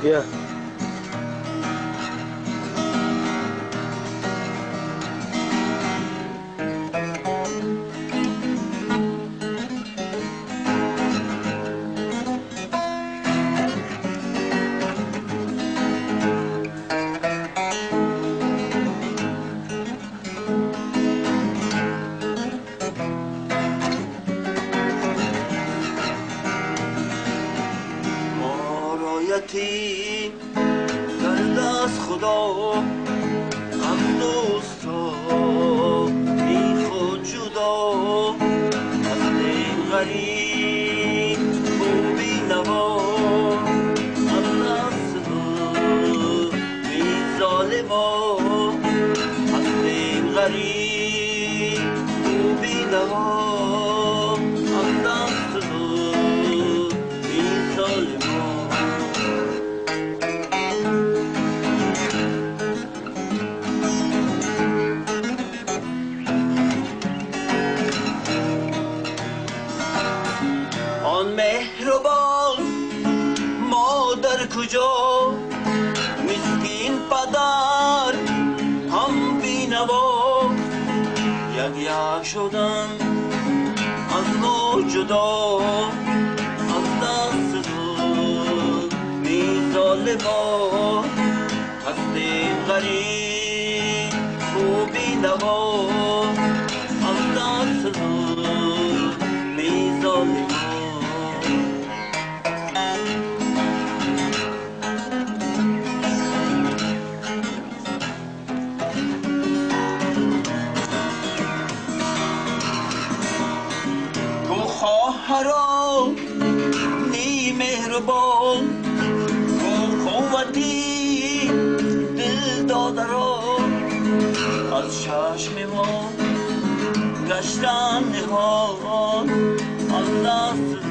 بیا. یتیم در دست خدا هم دوستا بی خود جدا از دل غریب و بی نوا از دست بی ظالما از دل غریب و بی نوا از دست بی ظالما مهربان مادر کجا مسکین پدر هم بینوا یک یک شدن از نو جدا از دست می ظالما از دل غریب و بینوا از دست می ظالما خواهران نی مهربان قوتی دل داده را از چشم ما گشتن نهان از دست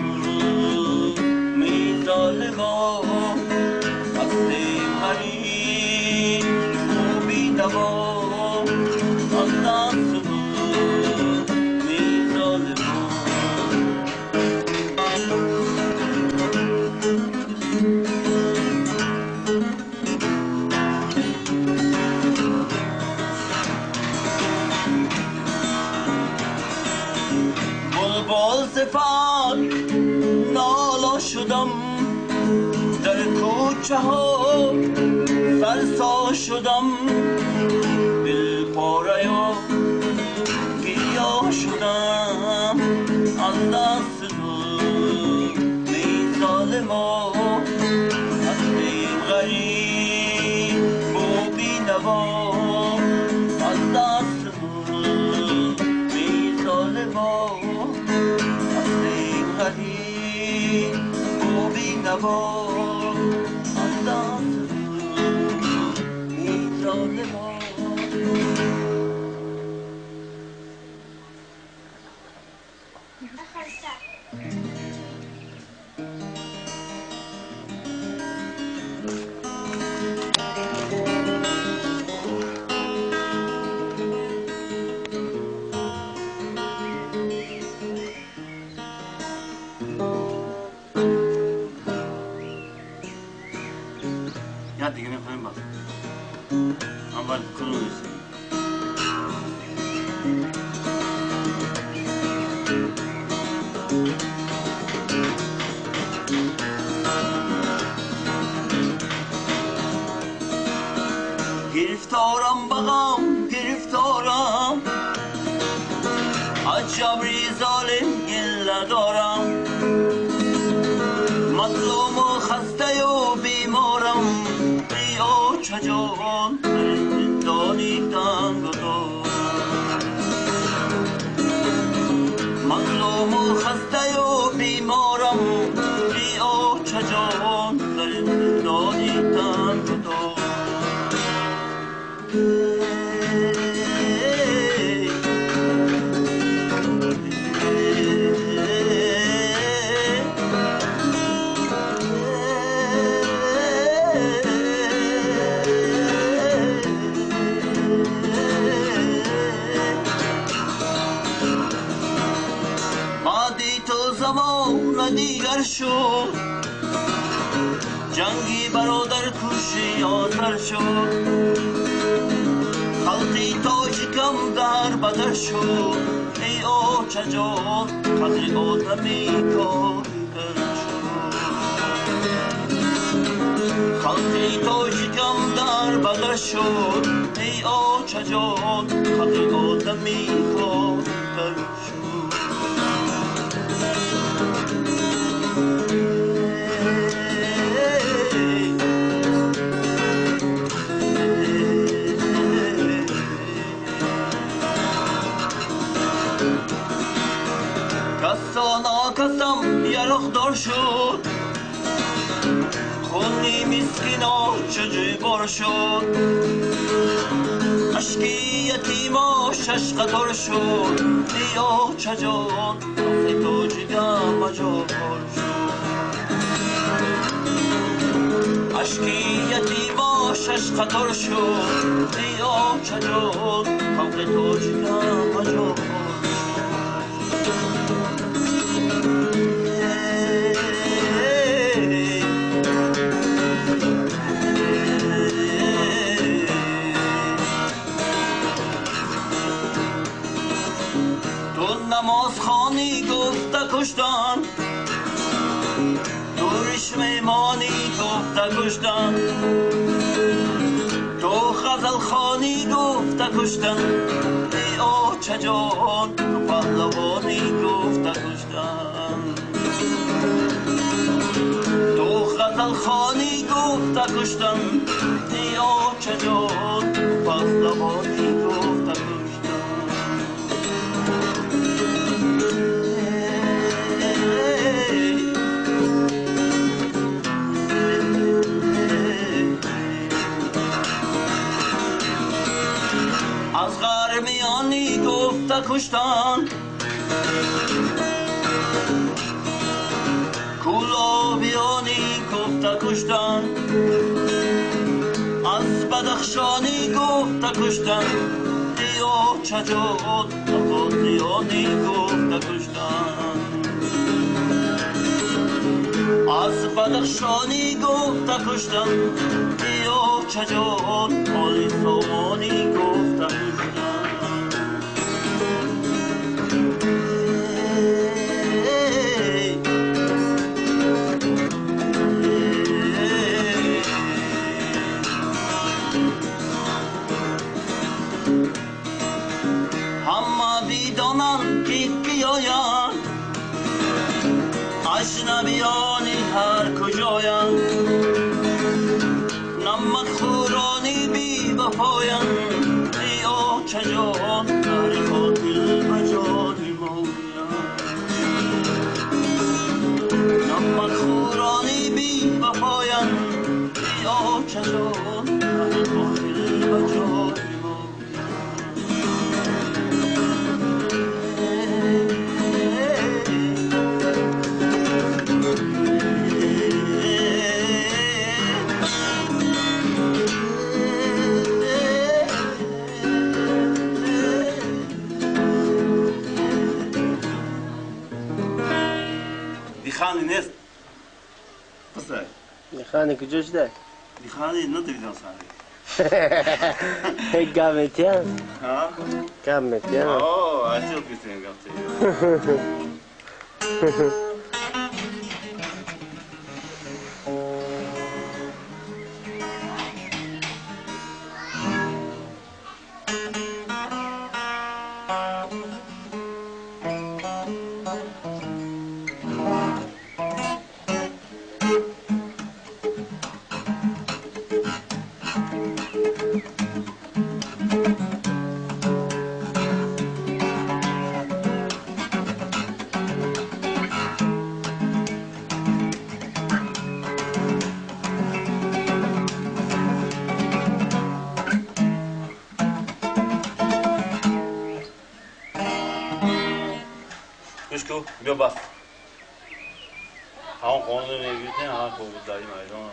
می ظالما از دل غریب و بی دوا از دست می ظالما بلبل صفت نالا شدم در کوچه ها سرسا شدم دل پاره و گریا شدم از دست می ظالما از دل غریب و بی نوا از دست می ظالما غریب و بی نوا از دست می ظالما یا دیگه میخوایم باز اول کلو نیستیم گرفتارم بغم گرفتارم از جبری ظالم گله دارم مظلوم و خسته و بیمارم بیا چجان زندانی تنگ و دار مظلوم و خسته و بیمارم بیا چجان زندانی تنگ و دار دیگر شد جنگی برادر کشی آتر شد خلقی تاجیکم در بدر شد ای آچه جان قدر آدمی کارگر شد خلقی تاجیکم در بدر شد ای آچه جان قدر آدمی کارگر شد کسم یرخدار شد خونی مسکینا چجوی بار شد اشکی یتیما شش قطار شد ای آچه جان ای تو جگم اجابار شد اشکی یتیما شش قطار شد ای آچه جان ای تو جگم اجابار نماز خانی گفته کشتن دورش میمانی گفته کشتن تو غزل خانی گفته کشتن ای آچه جان تو پهلوانی گفته کشتن تو غزل خانی گفته کشتن ای آچه جان تو پهلوانی گفته کشتن از غرمیانی گفته کشتن کولابیانی گفته کشتن از بدخشانی گفته کشتن ای آچه جان غازیانی گفته کشتن از بدخشانی گفته کشتن ای آچه جان آلی سامانی گفته کشتن همه بیدانن که بیاین اجنبیانی هر کجاین نمک خورانی بی وفاین ای آچه جان در قاتل بجانی موین نمک خورانی بی وفاین ای آچه جان در قاتل بجانی Dihani ne? Pasay. Dihani kujos da. Dihani ne diyorsun sen? Gametyan. Ha? Gametyan. Oo, açıl bir sen gametyan. Kuşku, bir bas. Haan konu ne gittin, haan konu dayım ayran.